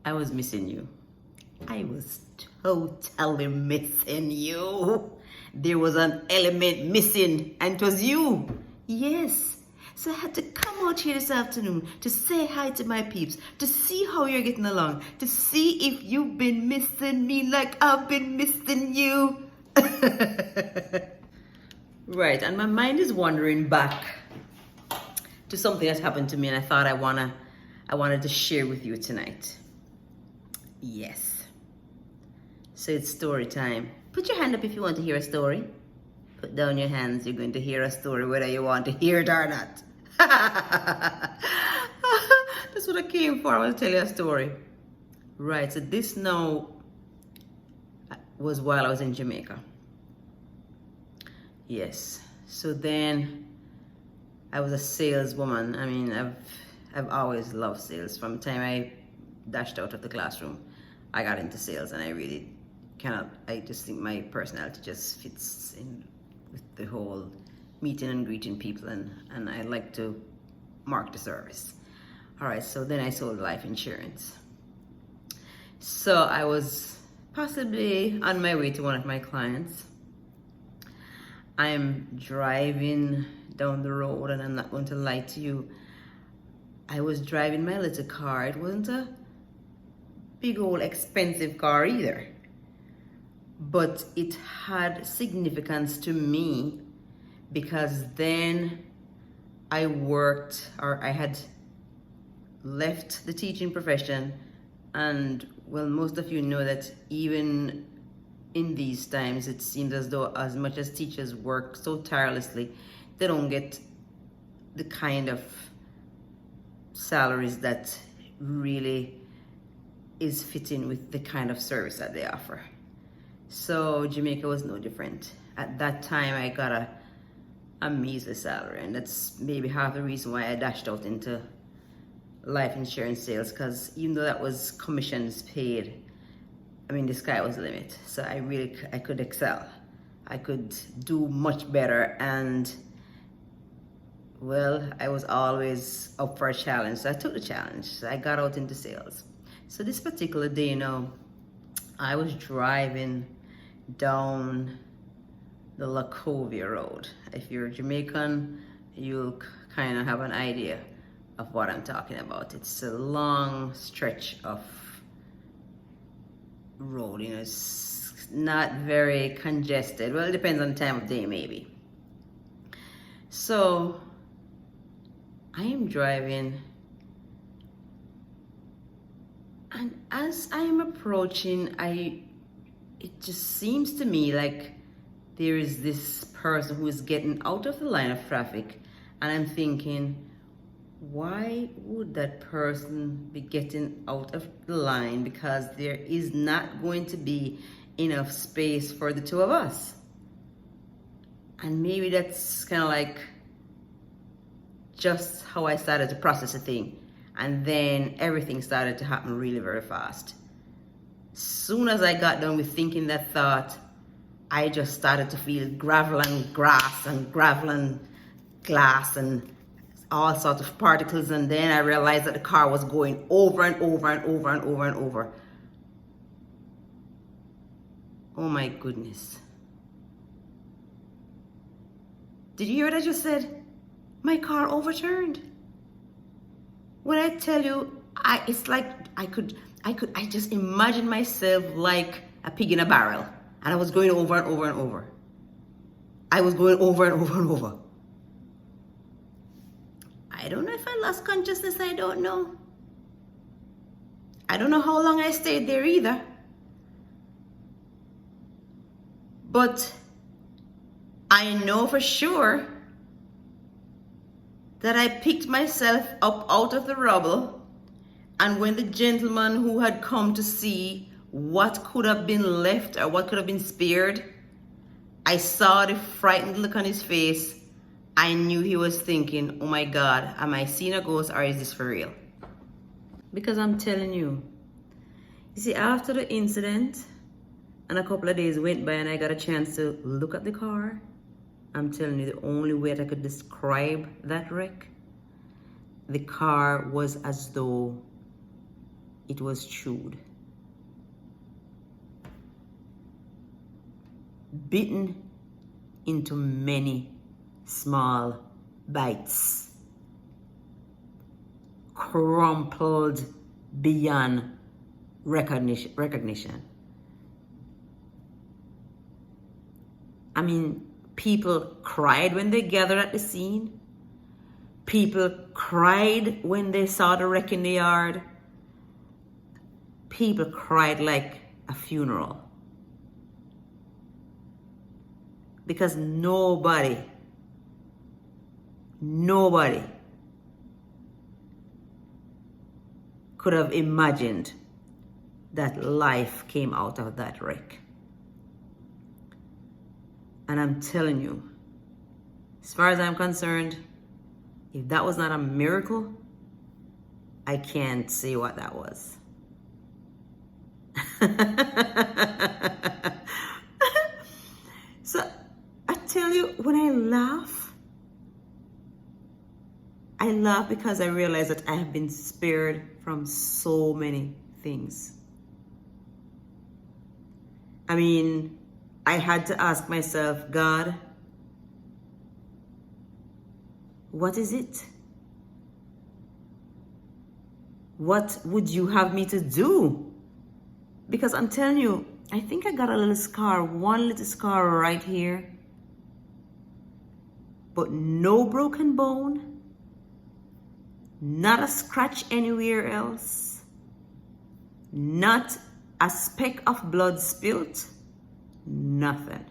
I was missing you. I was totally missing you. There was an element missing, and it was you. Yes. So I had to come out here this afternoon to say hi to my peeps, to see how you're getting along, to see if you've been missing me like I've been missing you. Right, and my mind is wandering back to something that happened to me, and I thought I wanted to share with you tonight. Yes. So it's story time. Put your hand up if you want to hear a story. Put down your hands. You're going to hear a story whether you want to hear it or not. That's what I came for. I want to tell you a story. Right, so this now was while I was in Jamaica. Yes. So then I was a saleswoman. I mean, I've always loved sales. From the time I dashed out of the classroom, I got into sales, and I just think my personality just fits in with the whole meeting and greeting people, and I like to mark the service. All right, so then I sold life insurance. So I was possibly on my way to one of my clients. I'm driving down the road, and I'm not going to lie to you. I was driving my little car. It wasn't a big old expensive car either, but it had significance to me because then I had left the teaching profession, and well, most of you know that even in these times, it seems as though as much as teachers work so tirelessly, they don't get the kind of salaries that really is fitting with the kind of service that they offer. So Jamaica was no different. At that time, I got a measly salary, and that's maybe half the reason why I dashed out into life insurance sales, because even though that was commissions paid, I mean, the sky was the limit. So I could excel. I could do much better, and well, I was always up for a challenge. So I took the challenge. So I got out into sales. So this particular day, I was driving down the Lacovia Road. If you're Jamaican, you'll kind of have an idea of what I'm talking about. It's a long stretch of road, it's not very congested. Well, it depends on the time of day, maybe. So I am driving, and as I am approaching, it just seems to me like there is this person who is getting out of the line of traffic, and I'm thinking, why would that person be getting out of the line? Because there is not going to be enough space for the two of us. And maybe that's kind of like just how I started to process the thing. And then everything started to happen really very fast. Soon as I got done with thinking that thought, I just started to feel gravel and grass and gravel and glass and all sorts of particles, and then I realized that the car was going over and over and over and over and over. Oh my goodness. Did you hear what I just said? My car overturned. When I tell you, it's like I just imagine myself like a pig in a barrel, and I was going over and over and over. I was going over and over and over. I don't know if I lost consciousness, I don't know. I don't know how long I stayed there either. But I know for sure that I picked myself up out of the rubble, and when the gentleman who had come to see what could have been left or what could have been spared, I saw the frightened look on his face, I knew he was thinking, oh my God, am I seeing a ghost or is this for real? Because I'm telling you, see, after the incident, and a couple of days went by and I got a chance to look at the car, I'm telling you, the only way that I could describe that wreck, the car was as though it was chewed. Bitten into many small bites. Crumpled beyond recognition. I mean, people cried when they gathered at the scene. People cried when they saw the wreck in the yard. People cried like a funeral. Because nobody could have imagined that life came out of that wreck. And I'm telling you, as far as I'm concerned, if that was not a miracle, I can't say what that was. So I tell you, when I laugh because I realize that I have been spared from so many things. I mean, I had to ask myself, God, what is it? What would you have me to do? Because I'm telling you, I think I got a little scar, one little scar right here. But no broken bone, not a scratch anywhere else, not a speck of blood spilt, nothing.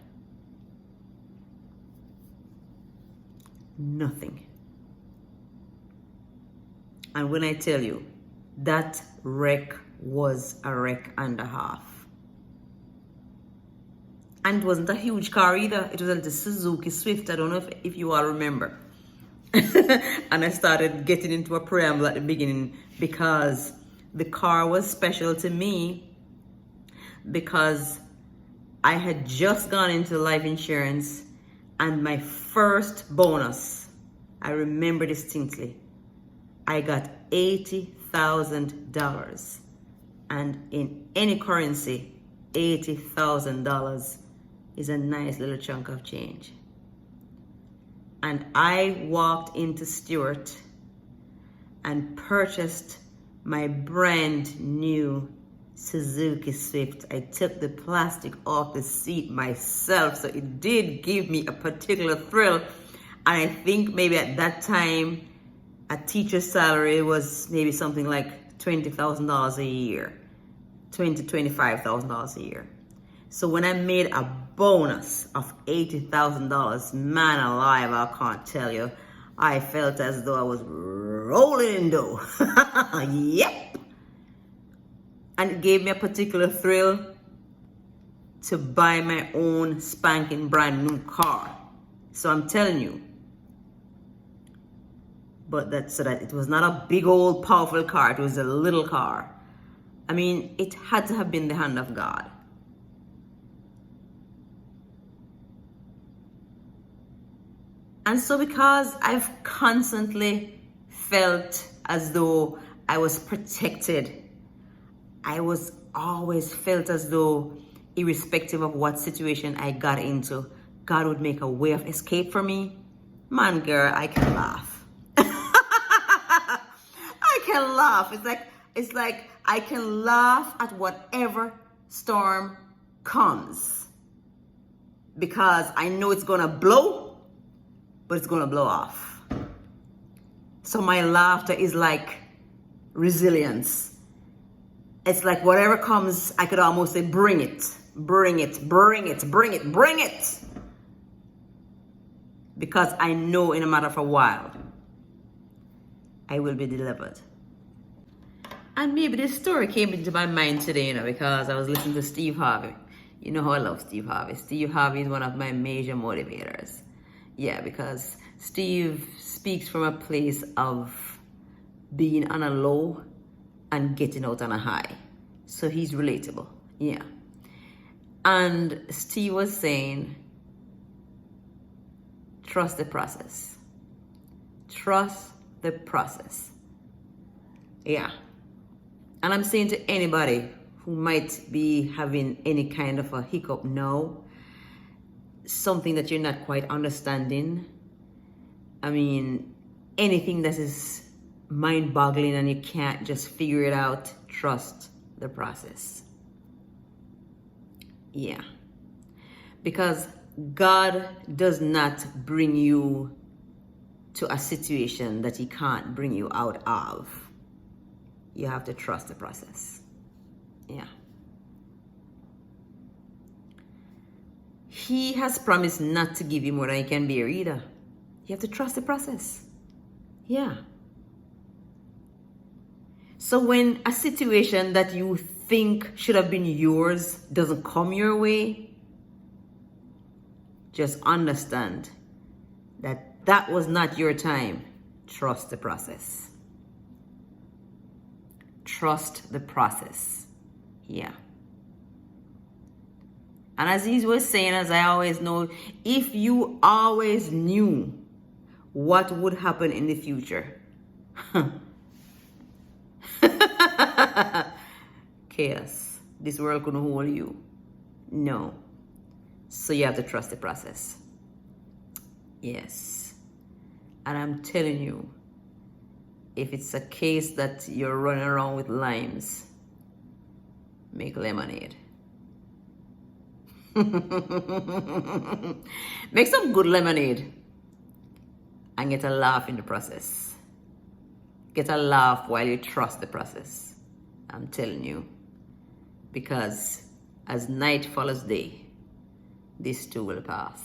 Nothing. And when I tell you, that wreck was a wreck and a half. And it wasn't a huge car either. It was a little Suzuki Swift. I don't know if you all remember. And I started getting into a preamble at the beginning because the car was special to me because I had just gone into life insurance and my first bonus, I remember distinctly, I got $80,000. And in any currency, $80,000 is a nice little chunk of change. And I walked into Stewart and purchased my brand new Suzuki Swift. I took the plastic off the seat myself, so it did give me a particular thrill. And I think maybe at that time, a teacher's salary was maybe something like $20,000 a year, $20,000 to $25,000 a year. So when I made a bonus of $80,000, man alive, I can't tell you, I felt as though I was rolling in dough. Yep. And it gave me a particular thrill to buy my own spanking brand new car. So I'm telling you, but that so that it was not a big old powerful car, it was a little car. I mean, it had to have been the hand of God. And so because I've constantly felt as though I was protected, I was always felt as though irrespective of what situation I got into, God would make a way of escape for me. Man, girl, I can laugh. I can laugh. It's like I can laugh at whatever storm comes because I know it's gonna blow, but it's gonna blow off. So my laughter is like resilience. It's like whatever comes, I could almost say, bring it, bring it, bring it, bring it, bring it. Because I know in a matter of a while, I will be delivered. And maybe this story came into my mind today, because I was listening to Steve Harvey. You know how I love Steve Harvey. Steve Harvey is one of my major motivators. Yeah, because Steve speaks from a place of being on a low and getting out on a high. So he's relatable. Yeah. And Steve was saying, trust the process. Trust the process. Yeah. And I'm saying to anybody who might be having any kind of a hiccup now, something that you're not quite understanding, I mean, anything that is mind-boggling and you can't just figure it out, trust the process. Yeah. Because God does not bring you to a situation that He can't bring you out of. You have to trust the process. Yeah. He has promised not to give you more than you can bear either. You have to trust the process. Yeah. So when a situation that you think should have been yours doesn't come your way, just understand that that was not your time. Trust the process. Trust the process. Yeah. And as he was saying, as I always know, if you always knew what would happen in the future, chaos. This world couldn't hold you. No. So you have to trust the process. Yes. And I'm telling you, if it's a case that you're running around with limes, make lemonade. Make some good lemonade and get a laugh in the process. Get a laugh while you trust the process. I'm telling you. Because as night follows day, this too will pass.